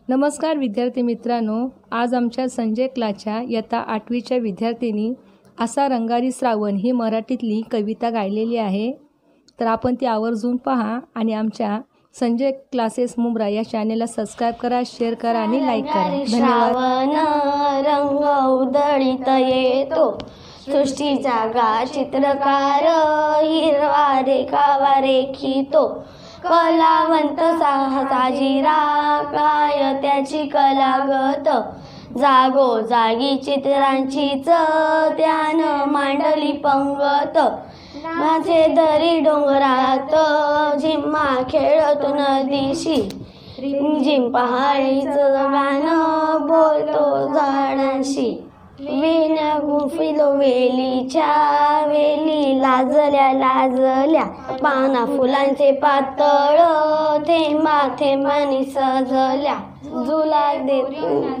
नमस्कार विद्यार्थी मित्रांनो, आज आमच्या संजय क्लासच्या इयत्ता 8वीच्या विद्यार्थिनी असा रंगारी श्रावण ही मराठीतली कविता गायलेली आहे। तर आपण ती आवर्जून पहा आणि आमच्या संजय क्लासेस मुंब्रा या चॅनेलला सबस्क्राइब करा, शेअर करा आणि लाईक करा। धन्यवाद। रंग उधळीत येतो सृष्टीचा गा चित्रकार, हिरवा रेखावा रेखितो कलावंत साजिरा, काय त्याची कलागत जागो जागी चित्रांचीच त्यानं मांडली पंगत। माझे दरी डोंगरात झिम्मा खेळतो नदीशी, रिमझिम पहाडीचं गाणं बोलतो झाडांशी। वेण्या गुंफिलो वेलीच्या वेली लाजल्या लाजल्या, पाना फुलांचे पातळ थेंबा थेंबानी सजल्या।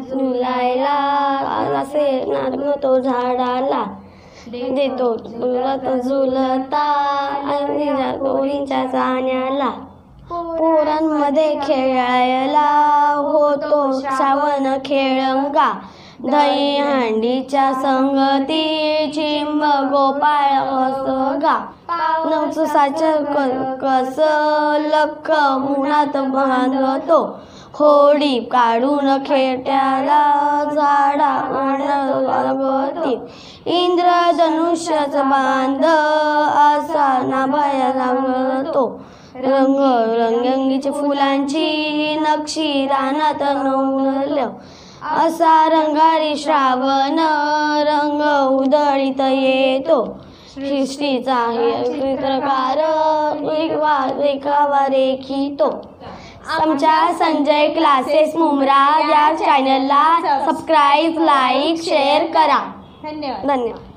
झुलायला असे नाचतो झाडाला, देतो झुलता गोळींच्या चाण्याला। पोरांमध्ये खेळायला होतो श्रावण खेळंगा, दही हंडीच्या संगती चिंब गोपाळ हसगा। नवसाचं कस लख उन्हात बांधतो, होडी काढून खेट्याला झाडा लागती। इंद्रधनुष्यच बांध असा नाभाया लागतो, रंगरंगीच्या फुलांची नक्षी रानात नवलल्या। असा रंगारी श्रावण रंग उधळीत येतो सृष्टीचा चित्रकार, रेखावा रेखितो। आमच्या संजय क्लासेस मुंब्रा या चॅनलला सबस्क्राइब, लाईक, शेअर करा। धन्यवाद।